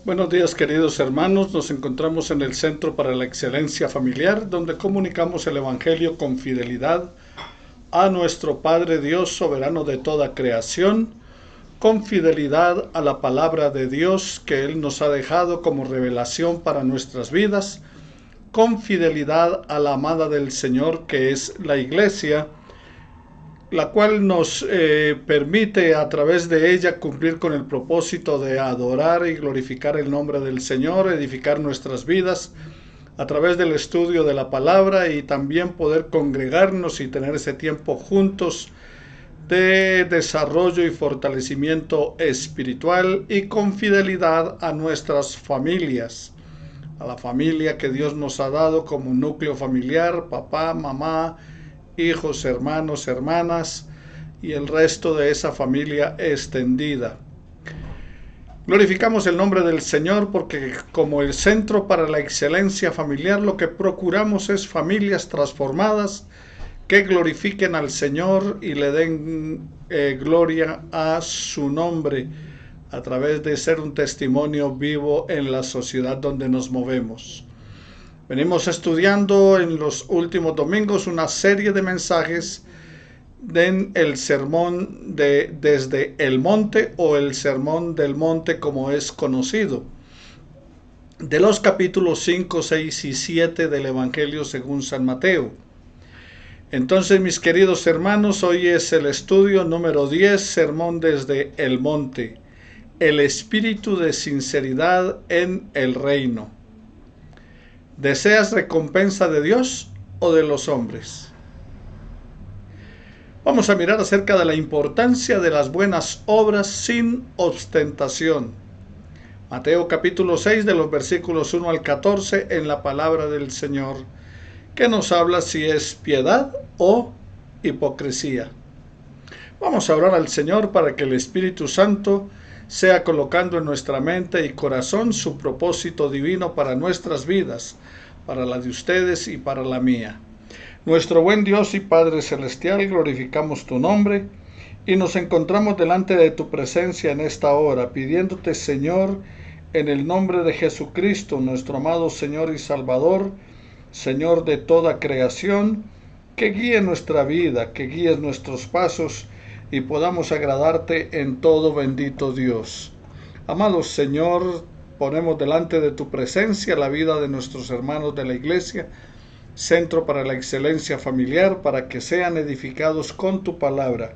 Buenos días, queridos hermanos. Nos encontramos en el Centro para la Excelencia Familiar, donde comunicamos el Evangelio con fidelidad a nuestro Padre Dios, soberano de toda creación, con fidelidad a la palabra de Dios que Él nos ha dejado como revelación para nuestras vidas, con fidelidad a la amada del Señor que es la Iglesia, la cual nos permite a través de ella cumplir con el propósito de adorar y glorificar el nombre del Señor, edificar nuestras vidas a través del estudio de la palabra y también poder congregarnos y tener ese tiempo juntos de desarrollo y fortalecimiento espiritual y con fidelidad a nuestras familias, a la familia que Dios nos ha dado como núcleo familiar, papá, mamá, hijos, hermanos, hermanas y el resto de esa familia extendida. Glorificamos el nombre del Señor porque como el Centro para la Excelencia Familiar lo que procuramos es familias transformadas que glorifiquen al Señor y le den gloria a su nombre a través de ser un testimonio vivo en la sociedad donde nos movemos. Venimos estudiando en los últimos domingos una serie de mensajes en el sermón desde el monte o el sermón del monte como es conocido, de los capítulos 5, 6 y 7 del Evangelio según San Mateo. Entonces, mis queridos hermanos, hoy es el estudio número 10, sermón desde el monte, el espíritu de sinceridad en el reino. ¿Deseas recompensa de Dios o de los hombres? Vamos a mirar acerca de la importancia de las buenas obras sin ostentación. Mateo capítulo 6 de los versículos 1 al 14 en la palabra del Señor, que nos habla si es piedad o hipocresía. Vamos a orar al Señor para que el Espíritu Santo sea colocando en nuestra mente y corazón su propósito divino para nuestras vidas, para la de ustedes y para la mía. Nuestro buen Dios y Padre Celestial, glorificamos tu nombre y nos encontramos delante de tu presencia en esta hora, pidiéndote, Señor, en el nombre de Jesucristo, nuestro amado Señor y Salvador, Señor de toda creación, que guíe nuestra vida, que guíes nuestros pasos y podamos agradarte en todo, bendito Dios. Amado Señor, ponemos delante de tu presencia la vida de nuestros hermanos de la Iglesia, Centro para la Excelencia Familiar, para que sean edificados con tu palabra,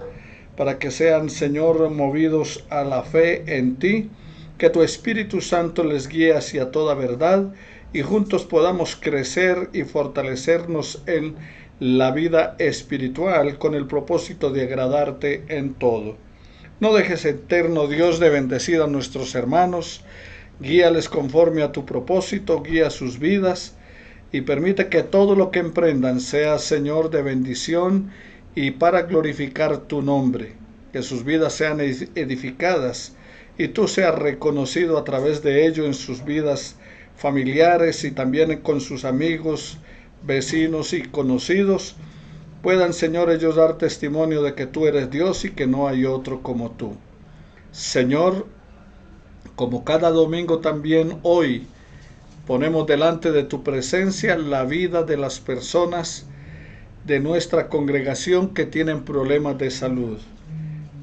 para que sean, Señor, movidos a la fe en ti, que tu Espíritu Santo les guíe hacia toda verdad y juntos podamos crecer y fortalecernos en la vida espiritual con el propósito de agradarte en todo. No dejes, eterno Dios, de bendecir a nuestros hermanos, guíales conforme a tu propósito, guía sus vidas y permite que todo lo que emprendan sea, Señor, de bendición y para glorificar tu nombre, que sus vidas sean edificadas y tú seas reconocido a través de ello en sus vidas familiares y también con sus amigos, vecinos y conocidos, puedan, Señor, ellos dar testimonio de que tú eres Dios y que no hay otro como tú. Señor, como cada domingo también hoy, ponemos delante de tu presencia la vida de las personas de nuestra congregación que tienen problemas de salud.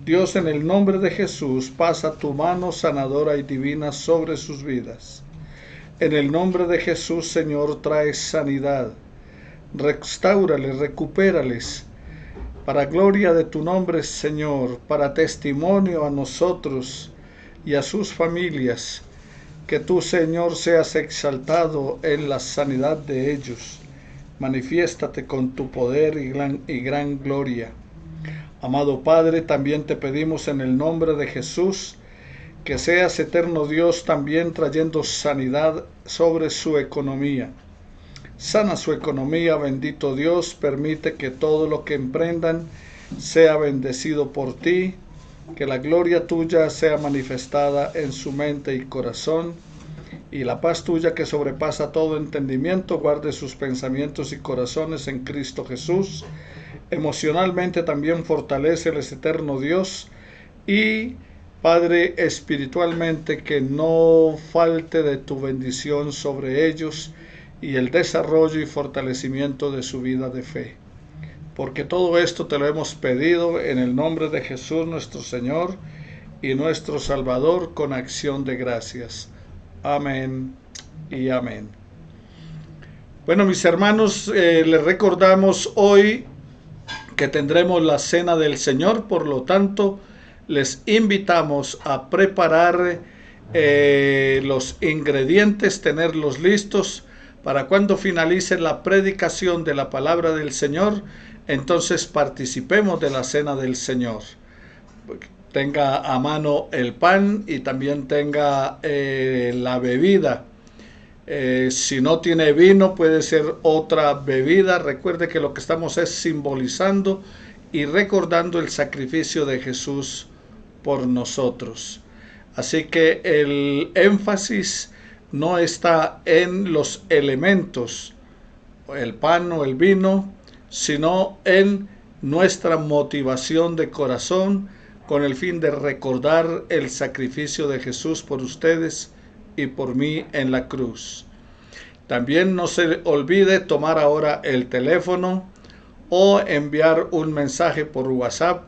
Dios, en el nombre de Jesús, pasa tu mano sanadora y divina sobre sus vidas. En el nombre de Jesús, Señor, trae sanidad. Restáurales, recupérales, para gloria de tu nombre, Señor, para testimonio a nosotros y a sus familias, que tú, Señor, seas exaltado en la sanidad de ellos. Manifiéstate con tu poder y gran gloria. Amado Padre, también te pedimos en el nombre de Jesús, que seas, eterno Dios, también trayendo sanidad sobre su economía. Sana su economía, bendito Dios, permite que todo lo que emprendan sea bendecido por ti, que la gloria tuya sea manifestada en su mente y corazón, y la paz tuya que sobrepasa todo entendimiento guarde sus pensamientos y corazones en Cristo Jesús. Emocionalmente también fortaléceles, eterno Dios, y Padre, espiritualmente, que no falte de tu bendición sobre ellos y el desarrollo y fortalecimiento de su vida de fe. Porque todo esto te lo hemos pedido en el nombre de Jesús nuestro Señor y nuestro Salvador, con acción de gracias. Amén y amén. Bueno, mis hermanos, les recordamos hoy que tendremos la Cena del Señor, por lo tanto, les invitamos a preparar los ingredientes, tenerlos listos para cuando finalice la predicación de la palabra del Señor, entonces participemos de la Cena del Señor. Tenga a mano el pan y también tenga la bebida. Si no tiene vino, puede ser otra bebida. Recuerde que lo que estamos es simbolizando y recordando el sacrificio de Jesús por nosotros. Así que el énfasis no está en los elementos, el pan o el vino, sino en nuestra motivación de corazón, con el fin de recordar el sacrificio de Jesús por ustedes y por mí en la cruz. También no se olvide tomar ahora el teléfono o enviar un mensaje por WhatsApp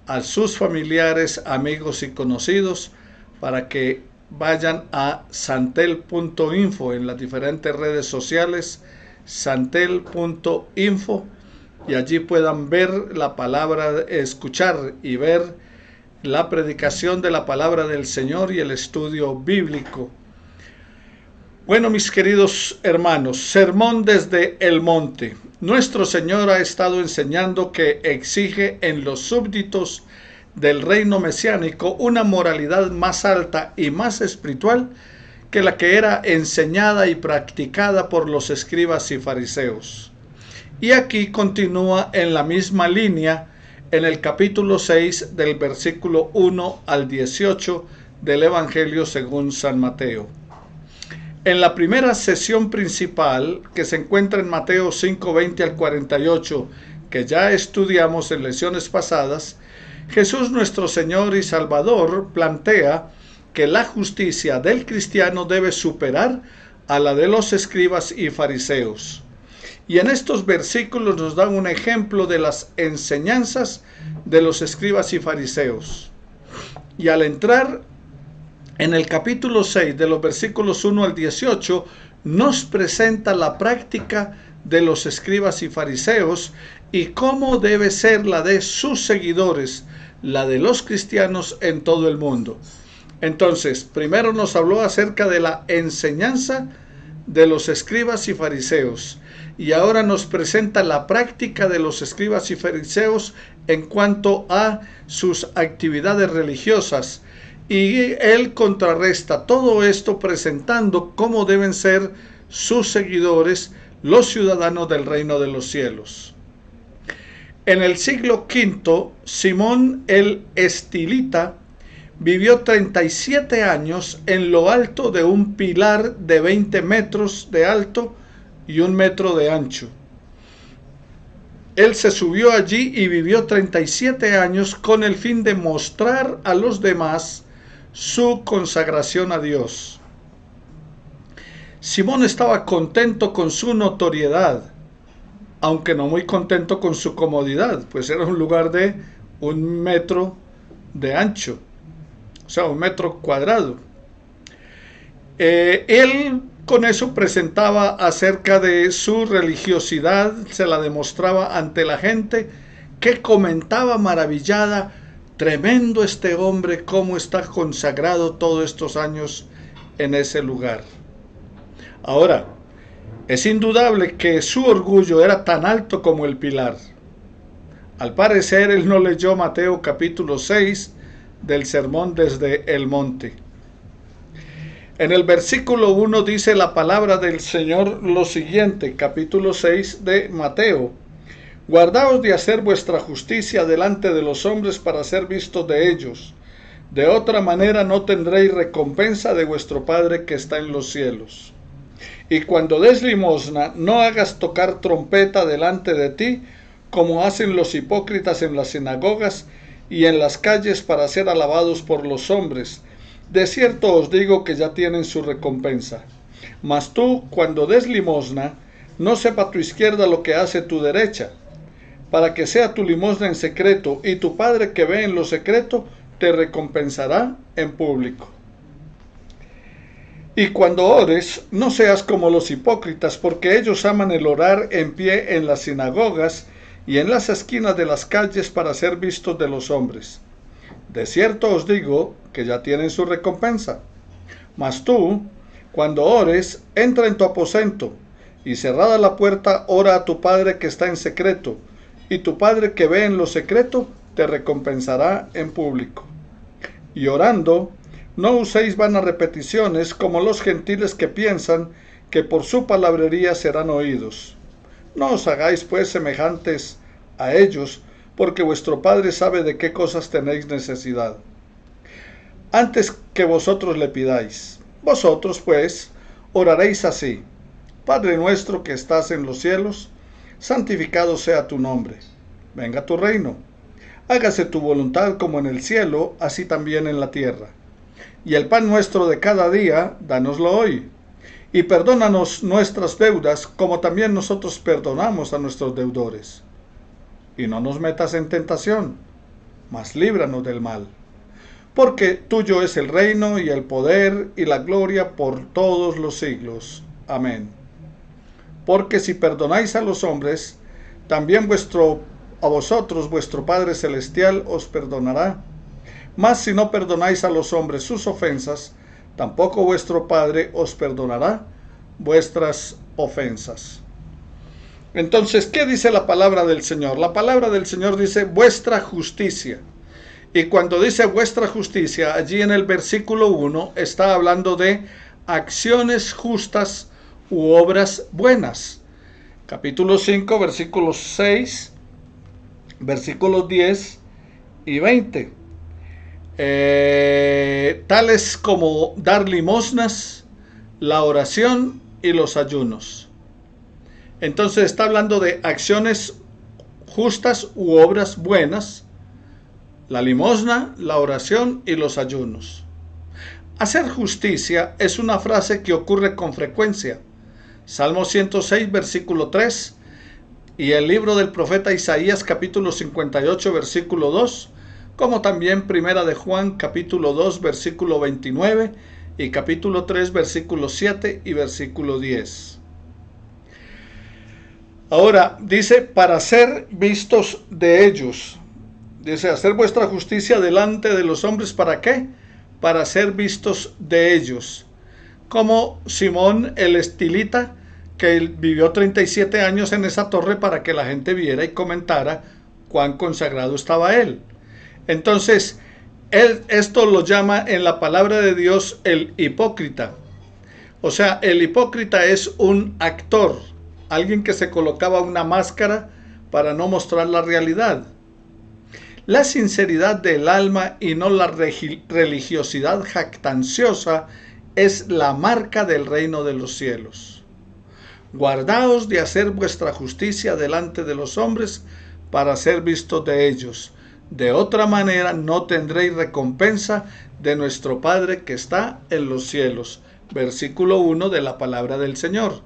a sus familiares, amigos y conocidos para que vayan a santel.info en las diferentes redes sociales, santel.info, y allí puedan ver la palabra, escuchar y ver la predicación de la palabra del Señor y el estudio bíblico. Bueno, mis queridos hermanos, sermón desde el monte. Nuestro Señor ha estado enseñando que exige en los súbditos del reino mesiánico una moralidad más alta y más espiritual que la que era enseñada y practicada por los escribas y fariseos. Y aquí continúa en la misma línea en el capítulo 6 del versículo 1 al 18 del Evangelio según San Mateo. En la primera sesión principal, que se encuentra en Mateo 5:20 al 48, que ya estudiamos en lecciones pasadas, Jesús nuestro Señor y Salvador plantea que la justicia del cristiano debe superar a la de los escribas y fariseos. Y en estos versículos nos dan un ejemplo de las enseñanzas de los escribas y fariseos. Y al entrar en el capítulo 6, de los versículos 1 al 18, nos presenta la práctica de los escribas y fariseos y cómo debe ser la de sus seguidores, la de los cristianos en todo el mundo. Entonces, primero nos habló acerca de la enseñanza de los escribas y fariseos, y ahora nos presenta la práctica de los escribas y fariseos en cuanto a sus actividades religiosas. Y él contrarresta todo esto presentando cómo deben ser sus seguidores, los ciudadanos del reino de los cielos. En el siglo V, Simón el Estilita vivió 37 años en lo alto de un pilar de 20 metros de alto y 1 metro de ancho. Él se subió allí y vivió 37 años con el fin de mostrar a los demás su consagración a Dios. Simón estaba contento con su notoriedad, aunque no muy contento con su comodidad, pues era un lugar de 1 metro de ancho, o sea, 1 metro cuadrado. Él con eso presentaba acerca de su religiosidad, se la demostraba ante la gente, que comentaba maravillada: tremendo este hombre, cómo está consagrado todos estos años en ese lugar. Ahora, es indudable que su orgullo era tan alto como el pilar. Al parecer, él no leyó Mateo capítulo 6 del sermón desde el monte. En el versículo 1 dice la palabra del Señor lo siguiente, capítulo 6 de Mateo: guardaos de hacer vuestra justicia delante de los hombres para ser vistos de ellos. De otra manera no tendréis recompensa de vuestro Padre que está en los cielos. Y cuando des limosna, no hagas tocar trompeta delante de ti, como hacen los hipócritas en las sinagogas y en las calles para ser alabados por los hombres. De cierto os digo que ya tienen su recompensa. Mas tú, cuando des limosna, no sepa tu izquierda lo que hace tu derecha, para que sea tu limosna en secreto, y tu Padre que ve en lo secreto te recompensará en público. Y cuando ores, no seas como los hipócritas, porque ellos aman el orar en pie en las sinagogas y en las esquinas de las calles para ser vistos de los hombres. De cierto os digo que ya tienen su recompensa. Mas tú, cuando ores, entra en tu aposento, y cerrada la puerta, ora a tu Padre que está en secreto, y tu Padre que ve en lo secreto te recompensará en público. Y orando, no uséis vanas repeticiones como los gentiles que piensan que por su palabrería serán oídos. No os hagáis pues semejantes a ellos, porque vuestro Padre sabe de qué cosas tenéis necesidad, antes que vosotros le pidáis. Vosotros pues oraréis así: Padre nuestro que estás en los cielos, santificado sea tu nombre. Venga tu reino. Hágase tu voluntad como en el cielo, así también en la tierra. Y el pan nuestro de cada día, dánoslo hoy. Y perdónanos nuestras deudas, como también nosotros perdonamos a nuestros deudores. Y no nos metas en tentación, mas líbranos del mal. Porque tuyo es el reino y el poder y la gloria por todos los siglos. Amén. Porque si perdonáis a los hombres, también a vosotros vuestro Padre Celestial os perdonará. Mas si no perdonáis a los hombres sus ofensas, tampoco vuestro Padre os perdonará vuestras ofensas. Entonces, ¿qué dice la palabra del Señor? La palabra del Señor dice vuestra justicia. Y cuando dice vuestra justicia, allí en el versículo 1 está hablando de acciones justas u obras buenas. Capítulo 5, versículos 6, versículos 10 y 20. Tales como dar limosnas, la oración y los ayunos. Entonces está hablando de acciones justas u obras buenas, la limosna, la oración y los ayunos. Hacer justicia es una frase que ocurre con frecuencia. Salmo 106, versículo 3, y el libro del profeta Isaías, capítulo 58, versículo 2, como también Primera de Juan, capítulo 2, versículo 29, y capítulo 3, versículo 7 y versículo 10. Ahora, dice, para ser vistos de ellos. Dice, hacer vuestra justicia delante de los hombres, ¿para qué? Para ser vistos de ellos. Como Simón el estilita, que vivió 37 años en esa torre para que la gente viera y comentara cuán consagrado estaba él. Entonces, esto lo llama en la palabra de Dios el hipócrita. O sea, el hipócrita es un actor, alguien que se colocaba una máscara para no mostrar la realidad. La sinceridad del alma y no la religiosidad jactanciosa es la marca del reino de los cielos. Guardaos de hacer vuestra justicia delante de los hombres para ser vistos de ellos. De otra manera no tendréis recompensa de nuestro Padre que está en los cielos. Versículo 1 de la palabra del Señor.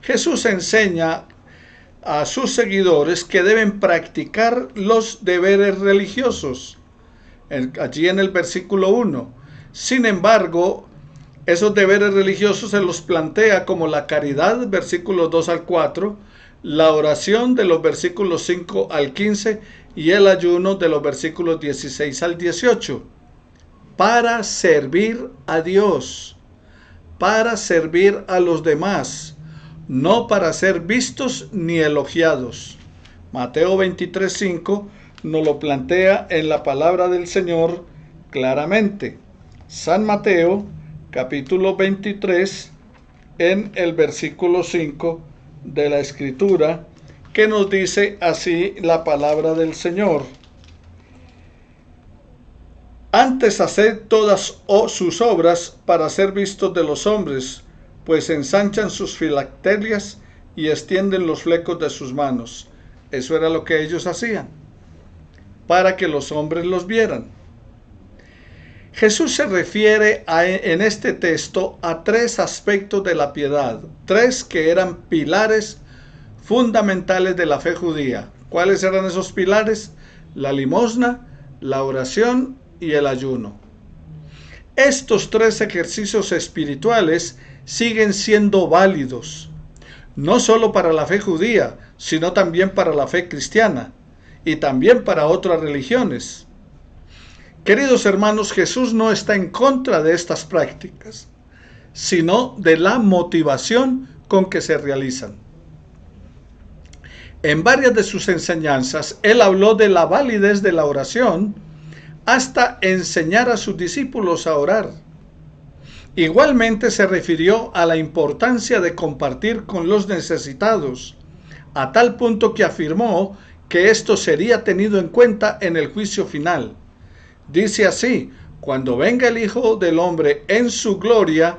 Jesús enseña a sus seguidores que deben practicar los deberes religiosos. Allí en el versículo 1. Sin embargo, esos deberes religiosos se los plantea como la caridad, versículos 2 al 4, la oración de los versículos 5 al 15 y el ayuno de los versículos 16 al 18. Para servir a Dios, para servir a los demás, no para ser vistos ni elogiados. Mateo 23:5 nos lo plantea en la palabra del Señor claramente. San Mateo, capítulo 23, en el versículo 5 de la Escritura, que nos dice así la palabra del Señor. Antes haced todas sus obras para ser vistos de los hombres, pues ensanchan sus filacterias y extienden los flecos de sus manos. Eso era lo que ellos hacían. para que los hombres los vieran. Jesús se refiere en este texto a tres aspectos de la piedad, tres que eran pilares fundamentales de la fe judía. ¿Cuáles eran esos pilares? La limosna, la oración y el ayuno. Estos tres ejercicios espirituales siguen siendo válidos, no solo para la fe judía, sino también para la fe cristiana y también para otras religiones. Queridos hermanos, Jesús no está en contra de estas prácticas, sino de la motivación con que se realizan. En varias de sus enseñanzas, él habló de la validez de la oración hasta enseñar a sus discípulos a orar. Igualmente se refirió a la importancia de compartir con los necesitados, a tal punto que afirmó que esto sería tenido en cuenta en el juicio final. Dice así: cuando venga el Hijo del Hombre en su gloria,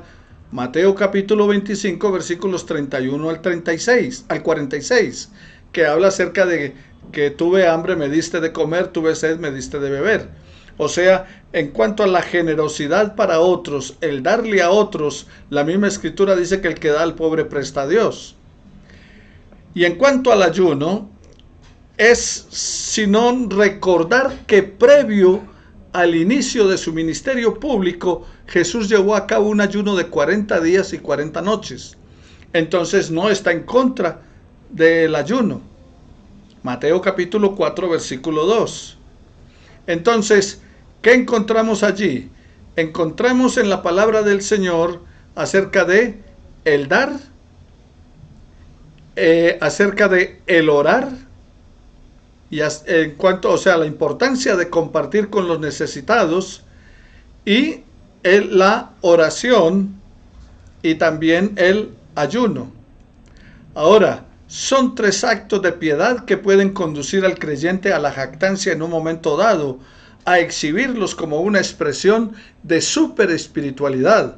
Mateo capítulo 25, versículos 31 al 46, que habla acerca de que tuve hambre, me diste de comer, tuve sed, me diste de beber. O sea, en cuanto a la generosidad para otros, el darle a otros, la misma escritura dice que el que da al pobre presta a Dios. Y en cuanto al ayuno, es sino recordar que previo al inicio de su ministerio público, Jesús llevó a cabo un ayuno de 40 días y 40 noches. Entonces no está en contra del ayuno. Mateo capítulo 4, versículo 2. Entonces, ¿qué encontramos allí? Encontramos en la palabra del Señor acerca de el dar, acerca de el orar, y en cuanto, o sea, la importancia de compartir con los necesitados, y la oración y también el ayuno. Ahora, son tres actos de piedad que pueden conducir al creyente a la jactancia en un momento dado, a exhibirlos como una expresión de super espiritualidad,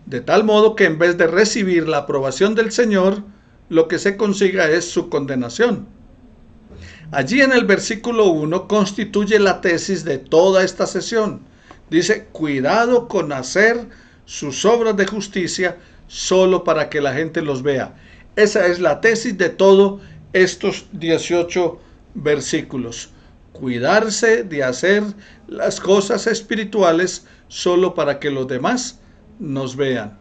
de tal modo que en vez de recibir la aprobación del Señor, lo que se consiga es su condenación. Allí en el versículo 1 constituye la tesis de toda esta sesión. Dice: cuidado con hacer sus obras de justicia solo para que la gente los vea. Esa es la tesis de todos estos 18 versículos. Cuidarse de hacer las cosas espirituales solo para que los demás nos vean.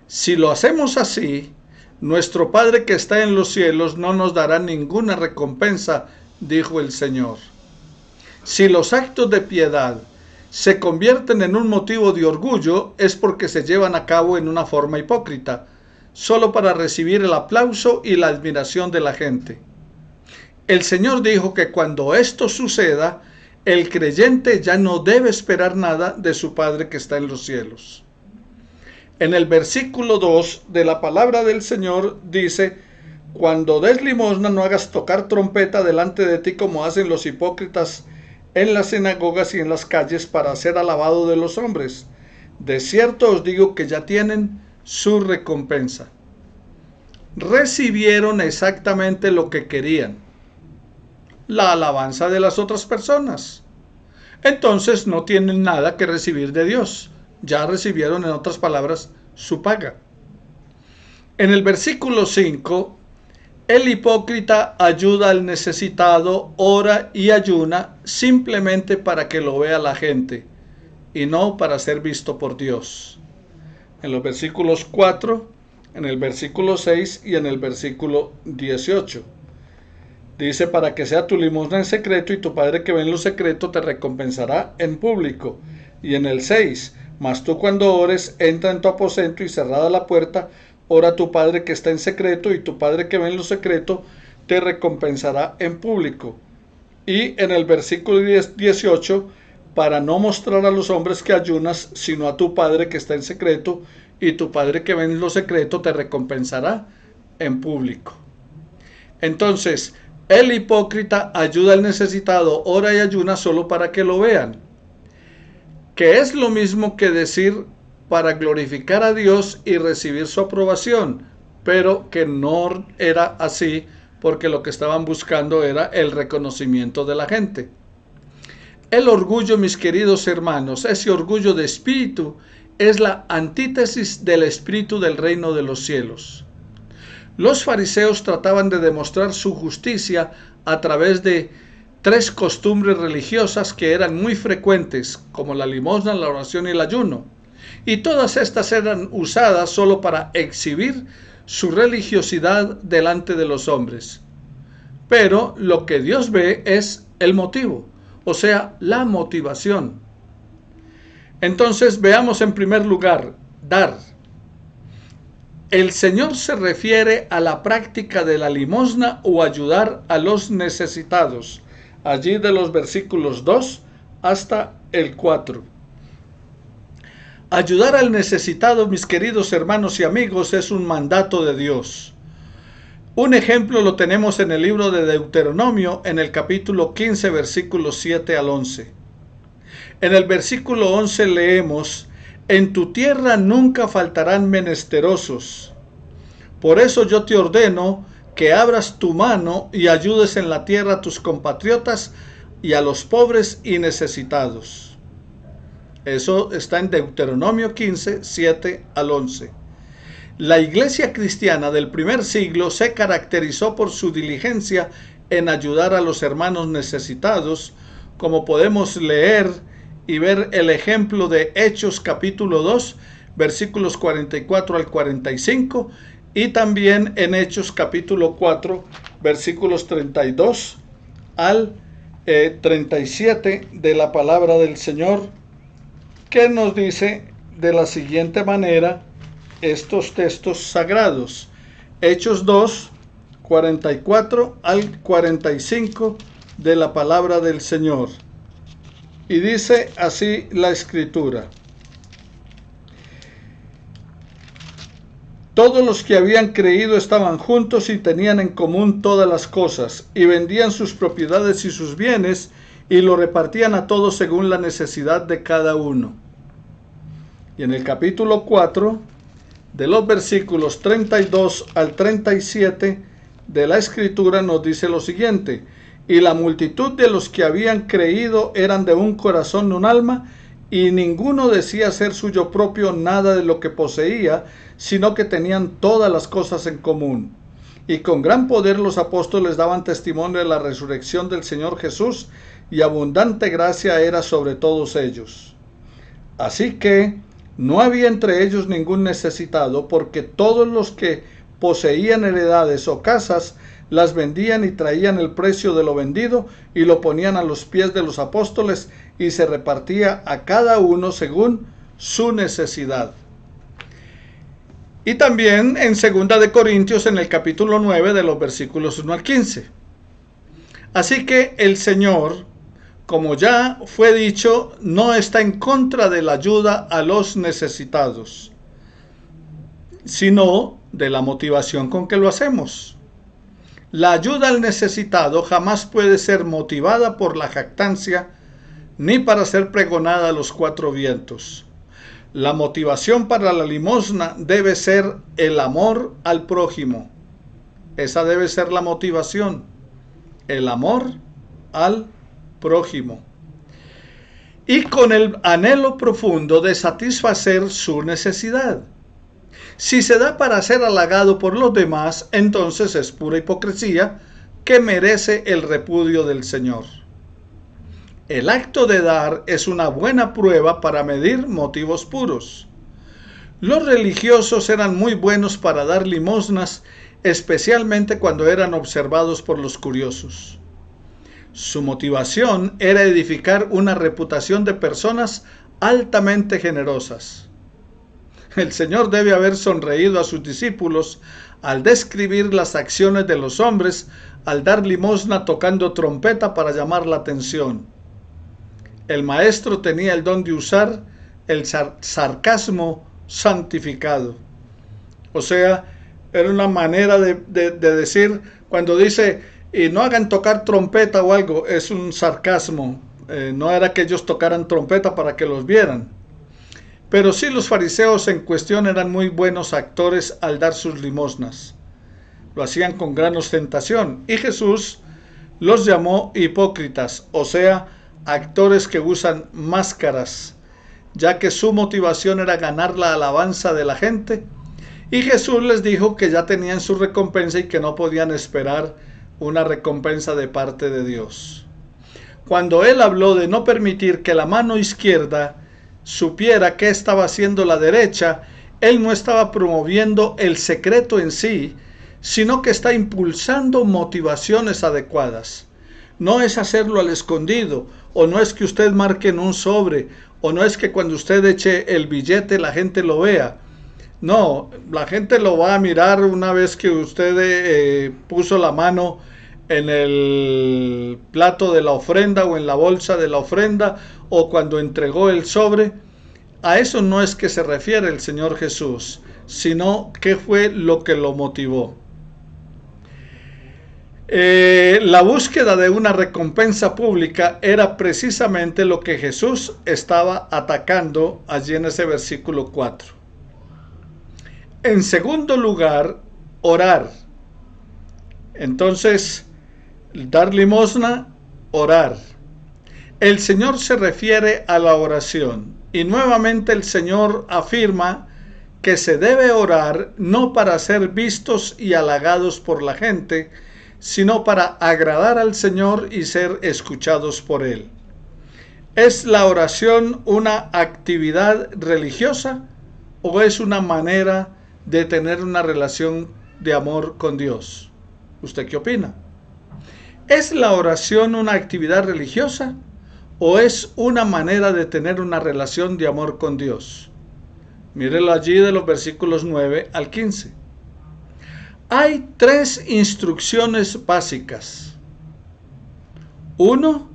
Si lo hacemos así, nuestro Padre que está en los cielos no nos dará ninguna recompensa, dijo el Señor. Si los actos de piedad se convierten en un motivo de orgullo, es porque se llevan a cabo en una forma hipócrita, solo para recibir el aplauso y la admiración de la gente. El Señor dijo que cuando esto suceda, el creyente ya no debe esperar nada de su Padre que está en los cielos. En el versículo 2 de la palabra del Señor dice: cuando des limosna no hagas tocar trompeta delante de ti como hacen los hipócritas en las sinagogas y en las calles para ser alabado de los hombres. De cierto os digo que ya tienen su recompensa. Recibieron exactamente lo que querían: la alabanza de las otras personas. Entonces no tienen nada que recibir de Dios. Ya recibieron, en otras palabras, su paga. En el versículo 5, el hipócrita ayuda al necesitado, ora y ayuna simplemente para que lo vea la gente y no para ser visto por Dios. En los versículos 4, en el versículo 6 y en el versículo 18. Dice: para que sea tu limosna en secreto y tu Padre que ve en lo secreto te recompensará en público. Y en el 6, mas tú cuando ores, entra en tu aposento y cerrada la puerta, ora a tu Padre que está en secreto, y tu Padre que ve en lo secreto te recompensará en público. Y en el versículo 18, para no mostrar a los hombres que ayunas, sino a tu Padre que está en secreto, y tu Padre que ve en lo secreto te recompensará en público. Entonces, el hipócrita ayuda al necesitado, ora y ayuna solo para que lo vean, que es lo mismo que decir para glorificar a Dios y recibir su aprobación, pero que no era así porque lo que estaban buscando era el reconocimiento de la gente. El orgullo, mis queridos hermanos, ese orgullo de espíritu, es la antítesis del espíritu del reino de los cielos. Los fariseos trataban de demostrar su justicia a través de 3 costumbres religiosas que eran muy frecuentes, como la limosna, la oración y el ayuno. Y todas estas eran usadas solo para exhibir su religiosidad delante de los hombres. Pero lo que Dios ve es el motivo, o sea, la motivación. Entonces veamos en primer lugar, dar. El Señor se refiere a la práctica de la limosna o ayudar a los necesitados, allí de los versículos 2 hasta el 4. Ayudar al necesitado, mis queridos hermanos y amigos, es un mandato de Dios. Un ejemplo lo tenemos en el libro de Deuteronomio, en el capítulo 15, versículos 7 al 11. En el versículo 11 leemos: en tu tierra nunca faltarán menesterosos. Por eso yo te ordeno que abras tu mano y ayudes en la tierra a tus compatriotas y a los pobres y necesitados. Eso está en Deuteronomio 15, 7 al 11. La iglesia cristiana del primer siglo se caracterizó por su diligencia en ayudar a los hermanos necesitados, como podemos leer y ver el ejemplo de Hechos capítulo 2, versículos 44 al 45, y también en Hechos capítulo 4, versículos 32 al 37 de la palabra del Señor, que nos dice de la siguiente manera estos textos sagrados. Hechos 2, 44 al 45 de la palabra del Señor. Y dice así la Escritura: todos los que habían creído estaban juntos y tenían en común todas las cosas, y vendían sus propiedades y sus bienes, y lo repartían a todos según la necesidad de cada uno. Y en el capítulo 4, de los versículos 32 al 37 de la Escritura, nos dice lo siguiente: y la multitud de los que habían creído eran de un corazón, un alma, y ninguno decía ser suyo propio nada de lo que poseía, sino que tenían todas las cosas en común. Y con gran poder los apóstoles daban testimonio de la resurrección del Señor Jesús, y abundante gracia era sobre todos ellos. Así que no había entre ellos ningún necesitado, porque todos los que poseían heredades o casas las vendían y traían el precio de lo vendido y lo ponían a los pies de los apóstoles, y se repartía a cada uno según su necesidad. Y también en 2 de Corintios, en el capítulo 9, de los versículos 1 al 15. Así que el Señor, como ya fue dicho, no está en contra de la ayuda a los necesitados, sino de la motivación con que lo hacemos. La ayuda al necesitado jamás puede ser motivada por la jactancia, ni para ser pregonada a los 4 vientos. La motivación para la limosna debe ser el amor al prójimo. Esa debe ser la motivación, el amor al prójimo. Y con el anhelo profundo de satisfacer su necesidad. Si se da para ser halagado por los demás, entonces es pura hipocresía que merece el repudio del Señor. El acto de dar es una buena prueba para medir motivos puros. Los religiosos eran muy buenos para dar limosnas, especialmente cuando eran observados por los curiosos. Su motivación era edificar una reputación de personas altamente generosas. El Señor debe haber sonreído a sus discípulos al describir las acciones de los hombres al dar limosna tocando trompeta para llamar la atención. El maestro tenía el don de usar el sarcasmo santificado. O sea, era una manera de decir, cuando dice, y no hagan tocar trompeta o algo, es un sarcasmo. No era que ellos tocaran trompeta para que los vieran. Pero sí, los fariseos en cuestión eran muy buenos actores al dar sus limosnas. lo hacían con gran ostentación, y Jesús los llamó hipócritas, o sea, actores que usan máscaras, ya que su motivación era ganar la alabanza de la gente. Y Jesús les dijo que ya tenían su recompensa y que no podían esperar una recompensa de parte de Dios. Cuando él habló de no permitir que la mano izquierda supiera qué estaba haciendo la derecha, él no estaba promoviendo el secreto en sí, sino que está impulsando motivaciones adecuadas. No es hacerlo al escondido, o no es que usted marque en un sobre, o no es que cuando usted eche el billete la gente lo vea. No, la gente lo va a mirar una vez que usted puso la mano en el plato de la ofrenda o en la bolsa de la ofrenda, o cuando entregó el sobre. A eso no es que se refiere el Señor Jesús, sino qué fue lo que lo motivó. La búsqueda de una recompensa pública era precisamente lo que Jesús estaba atacando allí en ese versículo 4. En segundo lugar, orar. Entonces, dar limosna, orar. El Señor se refiere a la oración, y nuevamente el Señor afirma que se debe orar no para ser vistos y halagados por la gente, sino para agradar al Señor y ser escuchados por Él. ¿Es la oración una actividad religiosa o es una manera de tener una relación de amor con Dios? ¿Usted qué opina? ¿Es la oración una actividad religiosa o es una manera de tener una relación de amor con Dios? Mírelo allí de los versículos 9 al 15. Hay 3 instrucciones básicas. 1.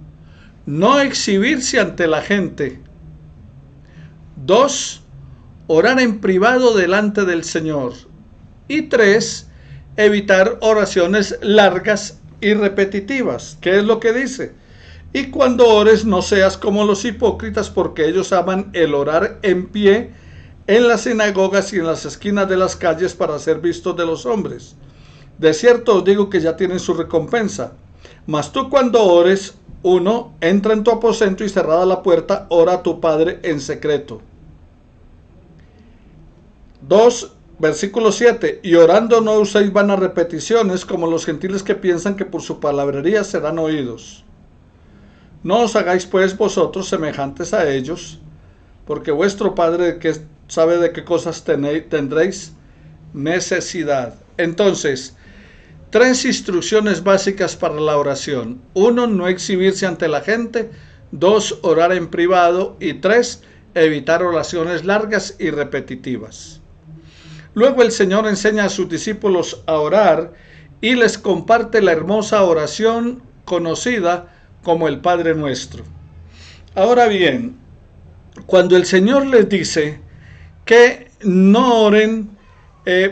No exhibirse ante la gente. 2. Orar en privado delante del Señor. Y 3. Evitar oraciones largas y repetitivas. ¿Qué es lo que dice? Y cuando ores no seas como los hipócritas, porque ellos aman el orar en pie en las sinagogas y en las esquinas de las calles para ser vistos de los hombres. De cierto os digo que ya tienen su recompensa. Mas tú cuando ores, 1. Entra en tu aposento y cerrada la puerta, ora a tu Padre en secreto. 2. Versículo 7. Y orando no uséis vanas repeticiones, como los gentiles que piensan que por su palabrería serán oídos. No os hagáis pues vosotros semejantes a ellos, porque vuestro Padre que sabe de qué cosas tendréis necesidad. Entonces, 3 instrucciones básicas para la oración. 1. No exhibirse ante la gente. 2. Orar en privado. Y 3. Evitar oraciones largas y repetitivas. Luego el Señor enseña a sus discípulos a orar y les comparte la hermosa oración conocida como el Padre Nuestro. Ahora bien, cuando el Señor les dice que no oren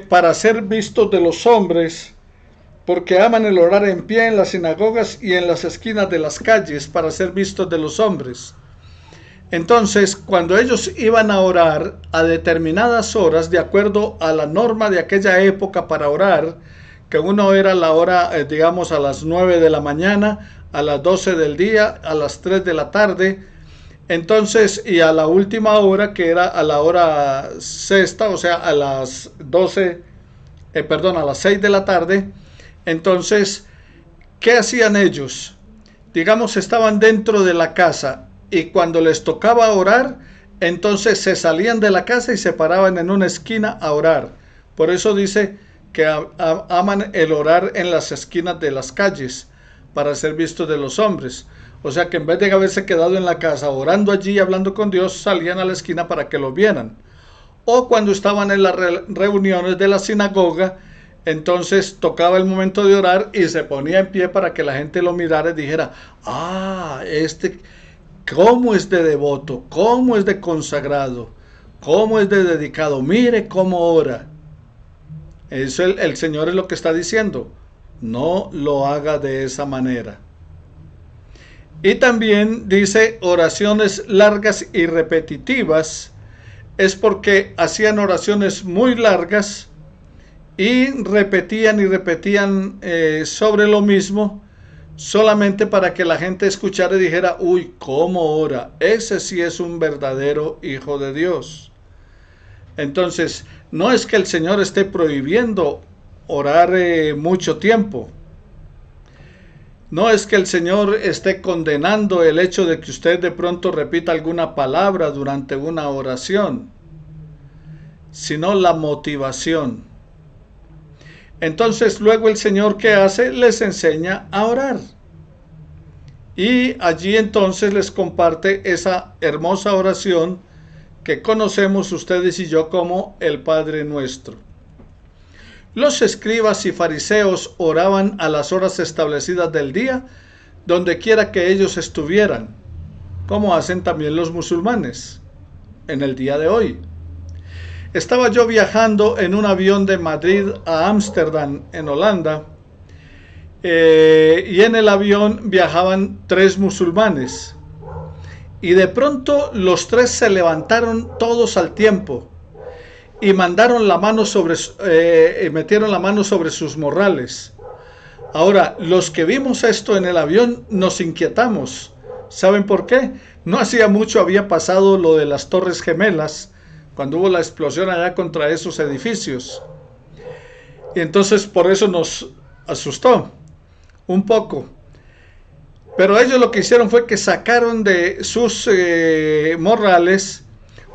para ser vistos de los hombres, porque aman el orar en pie en las sinagogas y en las esquinas de las calles para ser vistos de los hombres. Entonces, cuando ellos iban a orar a determinadas horas, de acuerdo a la norma de aquella época para orar, que uno era la hora, digamos, a las 9 de la mañana, a las 12 del día, a las 3 de la tarde, entonces, y a la última hora, que era a la hora sexta, o sea, a las 6 de la tarde. Entonces, ¿qué hacían ellos? Digamos, estaban dentro de la casa y cuando les tocaba orar, entonces se salían de la casa y se paraban en una esquina a orar. Por eso dice que aman el orar en las esquinas de las calles para ser vistos de los hombres. O sea que en vez de haberse quedado en la casa orando allí y hablando con Dios, salían a la esquina para que lo vieran. O cuando estaban en las reuniones de la sinagoga, entonces tocaba el momento de orar y se ponía en pie para que la gente lo mirara y dijera: ah, cómo es de devoto, cómo es de consagrado, cómo es de dedicado, mire cómo ora. Eso el Señor es lo que está diciendo. No lo haga de esa manera. Y también dice oraciones largas y repetitivas. Es porque hacían oraciones muy largas y repetían sobre lo mismo, solamente para que la gente escuchara y dijera, uy, ¿cómo ora? Ese sí es un verdadero hijo de Dios. Entonces, no es que el Señor esté prohibiendo orar mucho tiempo. No es que el Señor esté condenando el hecho de que usted de pronto repita alguna palabra durante una oración, sino la motivación. Entonces luego el Señor, ¿qué hace? Les enseña a orar. Y allí entonces les comparte esa hermosa oración que conocemos ustedes y yo como el Padre Nuestro. Los escribas y fariseos oraban a las horas establecidas del día, donde quiera que ellos estuvieran, como hacen también los musulmanes en el día de hoy. Estaba yo viajando en un avión de Madrid a Ámsterdam, en Holanda, y en el avión viajaban 3 musulmanes. Y de pronto los 3 se levantaron todos al tiempo y metieron la mano sobre sus morrales. Ahora, los que vimos esto en el avión nos inquietamos. ¿Saben por qué? No hacía mucho había pasado lo de las Torres Gemelas, cuando hubo la explosión allá contra esos edificios. Y entonces por eso nos asustó un poco. Pero ellos lo que hicieron fue que sacaron de sus morrales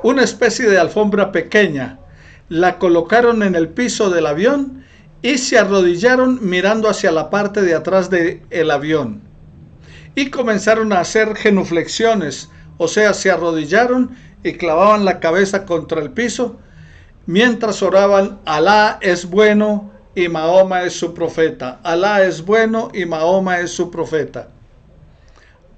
una especie de alfombra pequeña, la colocaron en el piso del avión y se arrodillaron mirando hacia la parte de atrás del avión. Y comenzaron a hacer genuflexiones, o sea, se arrodillaron y clavaban la cabeza contra el piso mientras oraban, Alá es bueno y Mahoma es su profeta. Alá es bueno y Mahoma es su profeta.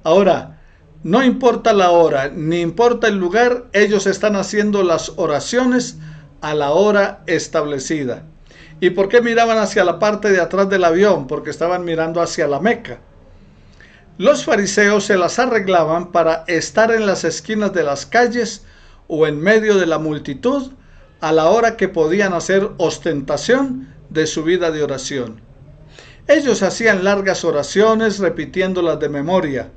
Ahora, no importa la hora, ni importa el lugar, ellos están haciendo las oraciones a la hora establecida. ¿Y por qué miraban hacia la parte de atrás del avión? Porque estaban mirando hacia la Meca. Los fariseos se las arreglaban para estar en las esquinas de las calles o en medio de la multitud a la hora que podían hacer ostentación de su vida de oración. Ellos hacían largas oraciones repitiéndolas de memoria,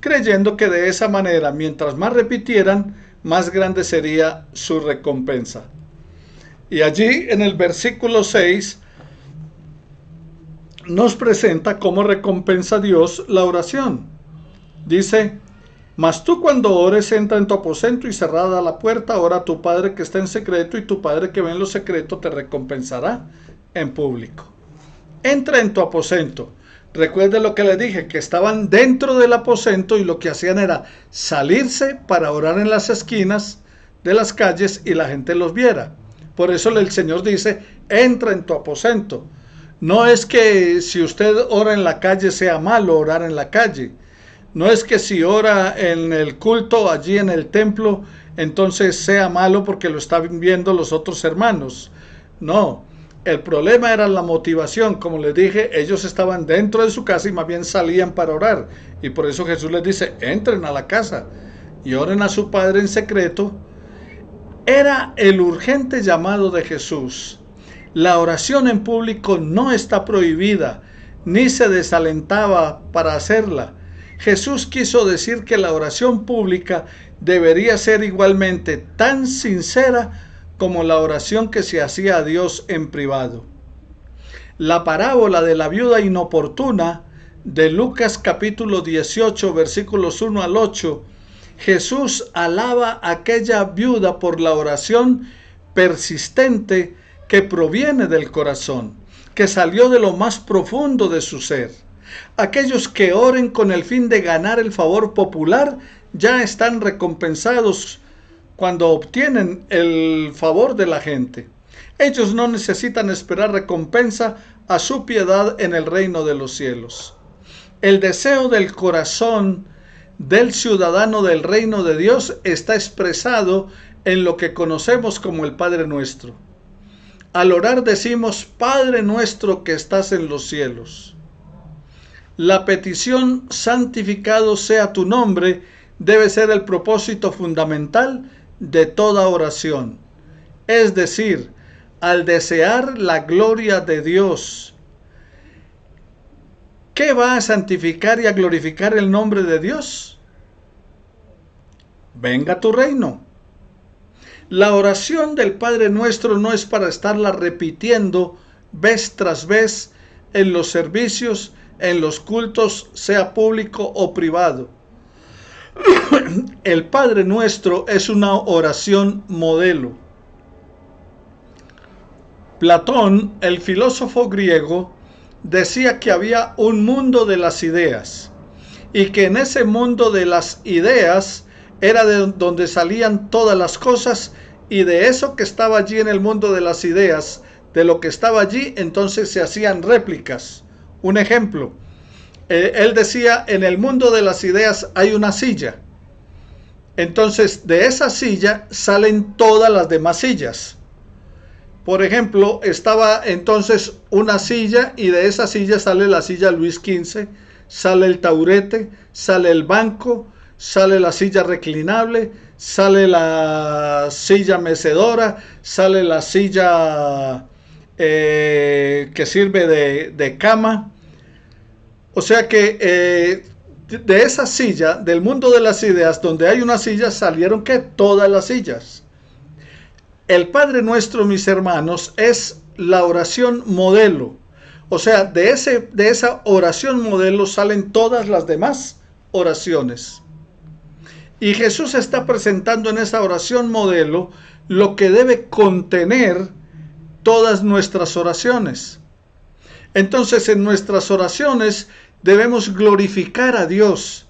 creyendo que de esa manera, mientras más repitieran, más grande sería su recompensa. Y allí en el versículo 6 nos presenta cómo recompensa Dios la oración. Dice, mas tú cuando ores, entra en tu aposento y cerrada la puerta, ora a tu Padre que está en secreto, y tu Padre que ve en lo secreto te recompensará en público. Entra en tu aposento. Recuerde lo que les dije, que estaban dentro del aposento y lo que hacían era salirse para orar en las esquinas de las calles y la gente los viera. Por eso el Señor dice, entra en tu aposento. No es que si usted ora en la calle sea malo orar en la calle. No es que si ora en el culto allí en el templo, entonces sea malo porque lo están viendo los otros hermanos. No, el problema era la motivación. Como les dije, ellos estaban dentro de su casa y más bien salían para orar. Y por eso Jesús les dice, entren a la casa y oren a su Padre en secreto. Era el urgente llamado de Jesús. La oración en público no está prohibida, ni se desalentaba para hacerla. Jesús quiso decir que la oración pública debería ser igualmente tan sincera como la oración que se hacía a Dios en privado. La parábola de la viuda inoportuna de Lucas capítulo 18 versículos 1 al 8, Jesús alaba a aquella viuda por la oración persistente que proviene del corazón, que salió de lo más profundo de su ser. Aquellos que oren con el fin de ganar el favor popular ya están recompensados cuando obtienen el favor de la gente. Ellos no necesitan esperar recompensa a su piedad en el reino de los cielos. El deseo del corazón del ciudadano del reino de Dios está expresado en lo que conocemos como el Padre Nuestro. Al orar decimos, Padre nuestro que estás en los cielos. La petición, santificado sea tu nombre, debe ser el propósito fundamental de toda oración. Es decir, al desear la gloria de Dios, ¿qué va a santificar y a glorificar el nombre de Dios? Venga tu reino. La oración del Padre Nuestro no es para estarla repitiendo vez tras vez en los servicios, en los cultos, sea público o privado. El Padre Nuestro es una oración modelo. Platón, el filósofo griego, decía que había un mundo de las ideas y que en ese mundo de las ideas era de donde salían todas las cosas, y de eso que estaba allí en el mundo de las ideas, de lo que estaba allí, entonces se hacían réplicas. Un ejemplo, él decía, en el mundo de las ideas hay una silla. Entonces, de esa silla salen todas las demás sillas. Por ejemplo, estaba entonces una silla y de esa silla sale la silla Luis XV, sale el taburete, sale el banco, sale la silla reclinable, sale la silla mecedora, sale la silla que sirve de cama. O sea que de esa silla, del mundo de las ideas, donde hay una silla, salieron ¿qué? Todas las sillas. El Padre Nuestro, mis hermanos, es la oración modelo. O sea, de esa oración modelo salen todas las demás oraciones. Y Jesús está presentando en esa oración modelo lo que debe contener todas nuestras oraciones. Entonces, en nuestras oraciones debemos glorificar a Dios,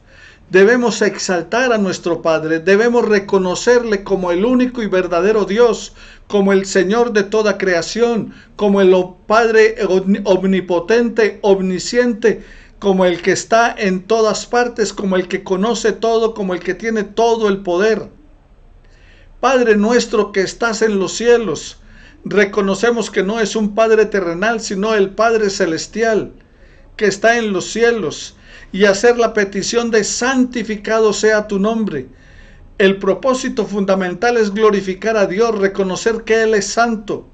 debemos exaltar a nuestro Padre, debemos reconocerle como el único y verdadero Dios, como el Señor de toda creación, como el Padre omnipotente, omnisciente, como el que está en todas partes, como el que conoce todo, como el que tiene todo el poder. Padre nuestro que estás en los cielos, reconocemos que no es un Padre terrenal, sino el Padre celestial, que está en los cielos, y hacer la petición de santificado sea tu nombre. El propósito fundamental es glorificar a Dios, reconocer que Él es santo.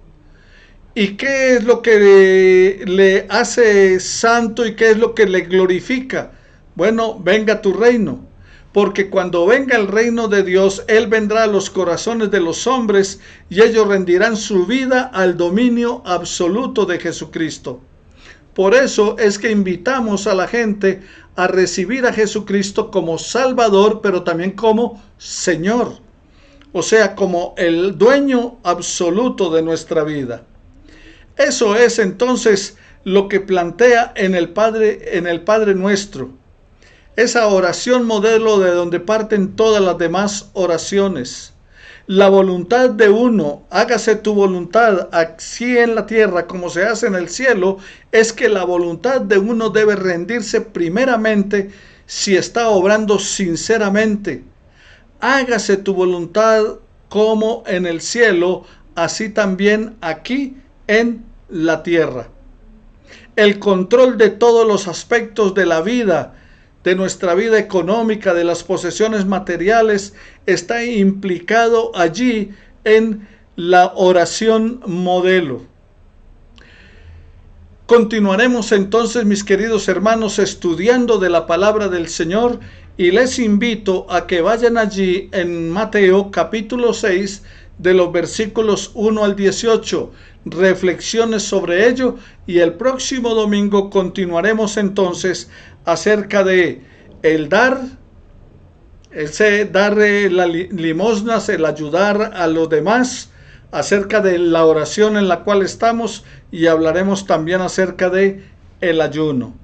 ¿Y qué es lo que le hace santo y qué es lo que le glorifica? Bueno, venga tu reino. Porque cuando venga el reino de Dios, Él vendrá a los corazones de los hombres y ellos rendirán su vida al dominio absoluto de Jesucristo. Por eso es que invitamos a la gente a recibir a Jesucristo como Salvador, pero también como Señor. O sea, como el dueño absoluto de nuestra vida. Eso es entonces lo que plantea en el Padre Nuestro. Esa oración modelo de donde parten todas las demás oraciones. La voluntad de uno, hágase tu voluntad así en la tierra como se hace en el cielo, es que la voluntad de uno debe rendirse primeramente si está obrando sinceramente. Hágase tu voluntad como en el cielo, así también aquí en la tierra. El control de todos los aspectos de la vida, de nuestra vida económica, de las posesiones materiales, está implicado allí en la oración modelo. Continuaremos entonces, mis queridos hermanos, estudiando de la palabra del Señor, y les invito a que vayan allí en Mateo capítulo 6, de los versículos 1 al 18, reflexiones sobre ello, y el próximo domingo continuaremos entonces acerca de el dar, la limosnas, el ayudar a los demás, acerca de la oración en la cual estamos, y hablaremos también acerca de el ayuno.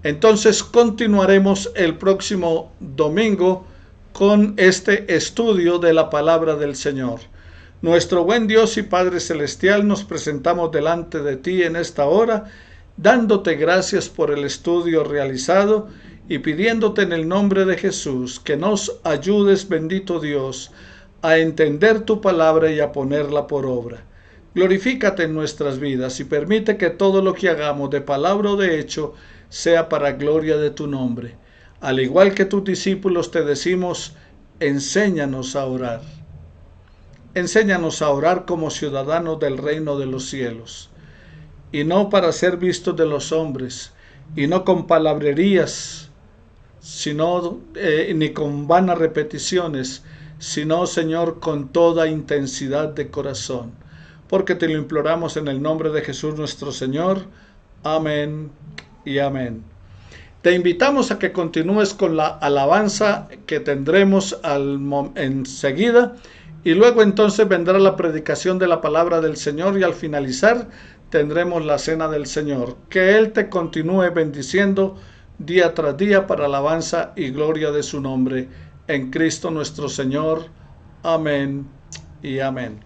Entonces continuaremos el próximo domingo con este estudio de la palabra del Señor. Nuestro buen Dios y Padre Celestial, nos presentamos delante de ti en esta hora, dándote gracias por el estudio realizado y pidiéndote en el nombre de Jesús que nos ayudes, bendito Dios, a entender tu palabra y a ponerla por obra. Glorifícate en nuestras vidas y permite que todo lo que hagamos de palabra o de hecho sea para gloria de tu nombre. Al igual que tus discípulos te decimos, enséñanos a orar. Enséñanos a orar como ciudadanos del reino de los cielos, y no para ser vistos de los hombres, y no con palabrerías, sino ni con vanas repeticiones, sino, Señor, con toda intensidad de corazón, porque te lo imploramos en el nombre de Jesús nuestro Señor. Amén y amén. Te invitamos a que continúes con la alabanza que tendremos enseguida, y luego entonces vendrá la predicación de la palabra del Señor, y al finalizar tendremos la cena del Señor. Que Él te continúe bendiciendo día tras día para alabanza y gloria de su nombre, en Cristo nuestro Señor. Amén y amén.